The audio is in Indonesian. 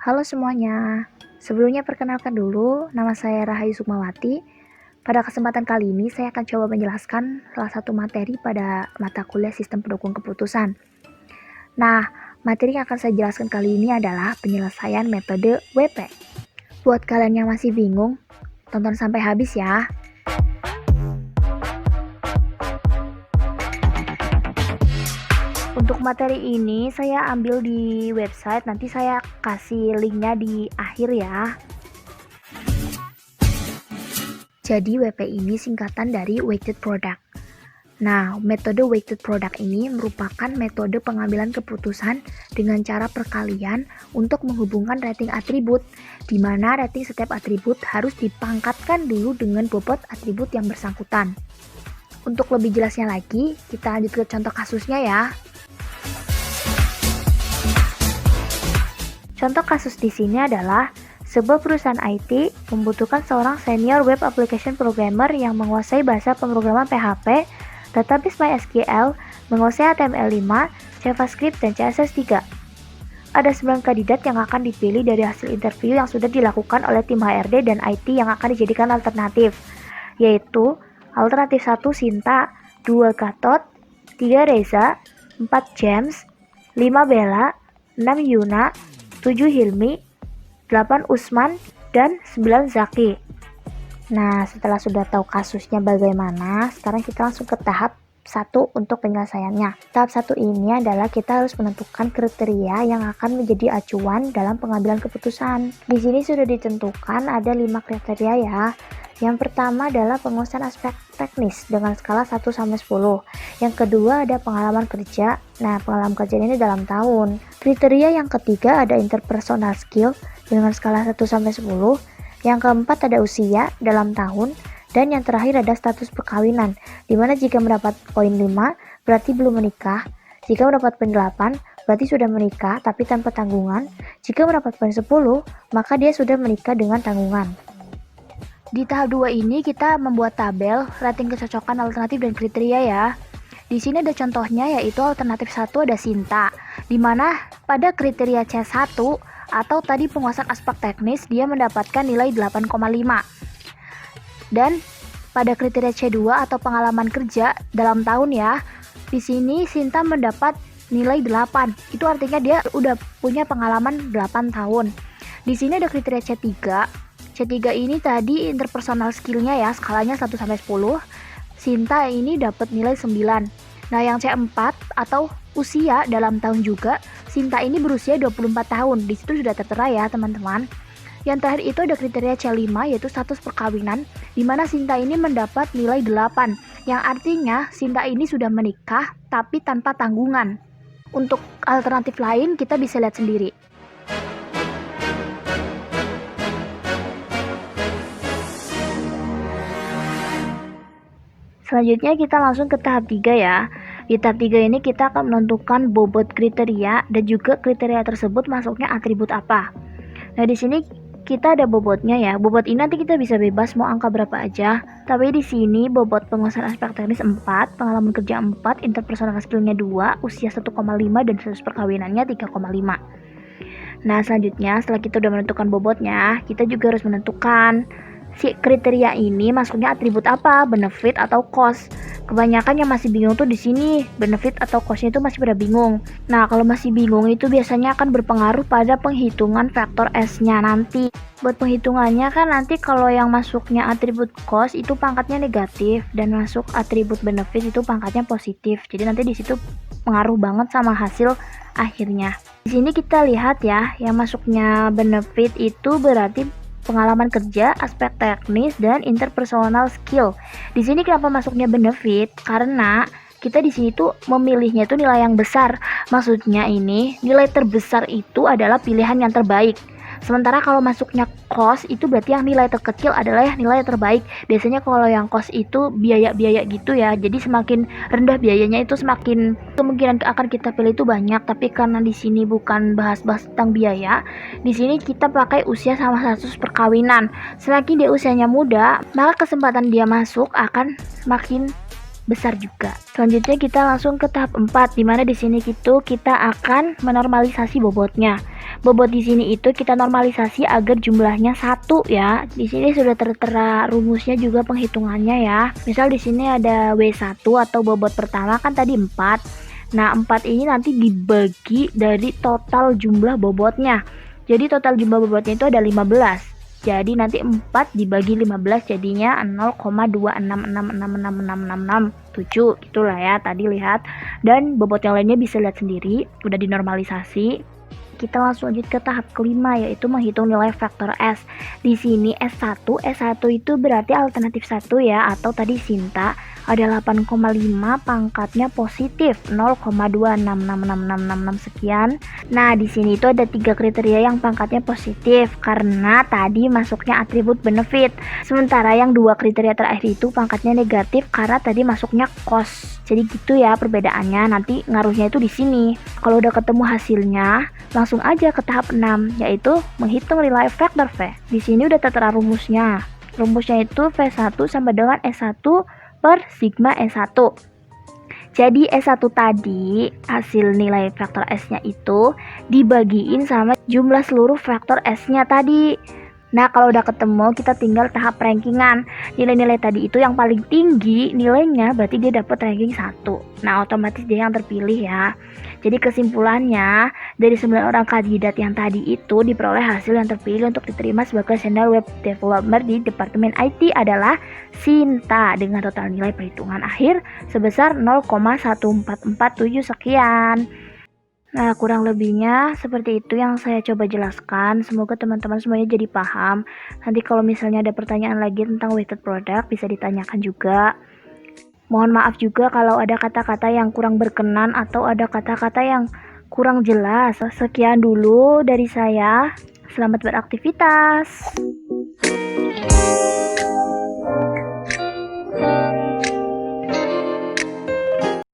Halo semuanya, sebelumnya perkenalkan dulu, nama saya Rahayu Sukmawati. Pada kesempatan kali ini saya akan coba menjelaskan salah satu materi pada mata kuliah Sistem Pendukung Keputusan. Nah, materi yang akan saya jelaskan kali ini adalah penyelesaian metode WP. Buat kalian yang masih bingung, tonton sampai habis ya. Untuk materi ini saya ambil di website, nanti saya kasih linknya di akhir ya. Jadi WP ini singkatan dari Weighted Product. Nah, metode Weighted Product ini merupakan metode pengambilan keputusan dengan cara perkalian untuk menghubungkan rating atribut, di mana rating setiap atribut harus dipangkatkan dulu dengan bobot atribut yang bersangkutan. Untuk lebih jelasnya lagi, kita lanjut ke contoh kasusnya ya. Contoh kasus di sini adalah sebuah perusahaan IT membutuhkan seorang senior web application programmer yang menguasai bahasa pemrograman PHP, database MySQL, menguasai HTML5, JavaScript, dan CSS3. Ada 9 kandidat yang akan dipilih dari hasil interview yang sudah dilakukan oleh tim HRD dan IT yang akan dijadikan alternatif, yaitu alternatif 1 Sinta, 2 Gatot, 3 Reza, 4 James, 5 Bella, 6 Yuna, 7 Hilmi, 8 Usman, dan 9 Zaki. Nah, setelah sudah tahu kasusnya bagaimana, sekarang kita langsung ke tahap 1 untuk penyelesaiannya. Tahap 1 ini adalah kita harus menentukan kriteria yang akan menjadi acuan dalam pengambilan keputusan. Di sini sudah ditentukan ada 5 kriteria ya. Yang pertama adalah penguasaan aspek teknis dengan skala 1-10. Yang kedua ada pengalaman kerja. Nah, pengalaman kerja ini dalam tahun. Kriteria yang ketiga ada interpersonal skill dengan skala 1-10. Yang keempat ada usia dalam tahun. Dan yang terakhir ada status perkawinan, dimana jika mendapat poin 5 berarti belum menikah, jika mendapat poin 8 berarti sudah menikah tapi tanpa tanggungan, jika mendapat poin 10 maka dia sudah menikah dengan tanggungan. Di tahap 2 ini kita membuat tabel rating kecocokan alternatif dan kriteria ya. Di sini ada contohnya yaitu alternatif 1 ada Sinta, dimana pada kriteria C1 atau tadi penguasaan aspek teknis dia mendapatkan nilai 8,5. Dan pada kriteria C2 atau pengalaman kerja dalam tahun ya, di sini Sinta mendapat nilai 8. Itu artinya dia udah punya pengalaman 8 tahun. Di sini ada kriteria C3. C3 ini tadi interpersonal skillnya ya, skalanya 1-10. Sinta ini dapat nilai 9. Nah, yang C4 atau usia dalam tahun juga, Sinta ini berusia 24 tahun. Di situ sudah tertera ya, teman-teman. Yang terakhir itu ada kriteria C5 yaitu status perkawinan, di mana Sinta ini mendapat nilai 8, yang artinya Sinta ini sudah menikah tapi tanpa tanggungan. Untuk alternatif lain kita bisa lihat sendiri. Selanjutnya kita langsung ke tahap 3 ya. Di tahap 3 ini kita akan menentukan bobot kriteria dan juga kriteria tersebut masuknya atribut apa. Nah, di sini kita ada bobotnya ya. Bobot ini nanti kita bisa bebas mau angka berapa aja. Tapi di sini bobot penguasaan aspek teknis 4, pengalaman kerja 4, interpersonal skillnya 2, usia 1,5 dan status perkawinannya 3,5. Nah, selanjutnya setelah kita udah menentukan bobotnya, kita juga harus menentukan si kriteria ini masuknya atribut apa, benefit atau cost. Kebanyakan yang masih bingung tuh di sini, benefit atau cost-nya itu masih pada bingung. Nah, kalau masih bingung itu biasanya akan berpengaruh pada penghitungan faktor S-nya nanti. Buat penghitungannya kan nanti kalau yang masuknya atribut cost itu pangkatnya negatif dan masuk atribut benefit itu pangkatnya positif. Jadi nanti di situ pengaruh banget sama hasil akhirnya. Di sini kita lihat ya, yang masuknya benefit itu berarti pengalaman kerja, aspek teknis, dan interpersonal skill. Di sini kenapa masuknya benefit? Karena kita di sini tuh memilihnya itu nilai yang besar. Maksudnya ini nilai terbesar itu adalah pilihan yang terbaik. Sementara kalau masuknya cost itu berarti yang nilai terkecil adalah yang nilai terbaik. Biasanya kalau yang cost itu biaya-biaya gitu ya. Jadi semakin rendah biayanya itu semakin kemungkinan akan kita pilih itu banyak. Tapi karena di sini bukan bahas-bahas tentang biaya, di sini kita pakai usia sama status perkawinan. Semakin dia usianya muda, maka kesempatan dia masuk akan semakin besar juga. Selanjutnya kita langsung ke tahap 4, dimana di sini kita akan menormalisasi bobotnya. Bobot di sini itu kita normalisasi agar jumlahnya 1 ya. Di sini sudah tertera rumusnya juga penghitungannya ya. Misal di sini ada W1 atau bobot pertama kan tadi 4. Nah, 4 ini nanti dibagi dari total jumlah bobotnya. Jadi total jumlah bobotnya itu ada 15. Jadi nanti 4 dibagi 15 jadinya 0,266666667 gitulah ya tadi lihat. Dan bobot yang lainnya bisa lihat sendiri, udah dinormalisasi. Kita langsung lanjut ke tahap kelima yaitu menghitung nilai vektor S. Di sini S1 itu berarti alternatif 1 ya atau tadi Sinta ada 8,5 pangkatnya positif 0,2666666 sekian. Nah, di sini itu ada 3 kriteria yang pangkatnya positif karena tadi masuknya atribut benefit. Sementara yang 2 kriteria terakhir itu pangkatnya negatif karena tadi masuknya cost. Jadi gitu ya perbedaannya, nanti ngaruhnya itu di sini. Kalau udah ketemu hasilnya, langsung aja ke tahap 6 yaitu menghitung nilai vektor V. Di sini udah tertera rumusnya. Rumusnya itu V1 sama dengan S1 per sigma S1. Jadi S1 tadi hasil nilai vektor S-nya itu dibagiin sama jumlah seluruh vektor S-nya tadi. Nah, kalau udah ketemu, kita tinggal tahap rankingan. Nilai-nilai tadi itu yang paling tinggi nilainya berarti dia dapat ranking 1. Nah, otomatis dia yang terpilih ya. Jadi kesimpulannya, dari 9 orang kandidat yang tadi itu diperoleh hasil yang terpilih untuk diterima sebagai senior web developer di Departemen IT adalah Sinta dengan total nilai perhitungan akhir sebesar 0,1447 sekian. Nah, kurang lebihnya seperti itu yang saya coba jelaskan. Semoga teman-teman semuanya jadi paham. Nanti kalau misalnya ada pertanyaan lagi tentang weighted product, bisa ditanyakan juga. Mohon maaf juga kalau ada kata-kata yang kurang berkenan atau ada kata-kata yang kurang jelas. Sekian dulu dari saya. Selamat beraktivitas.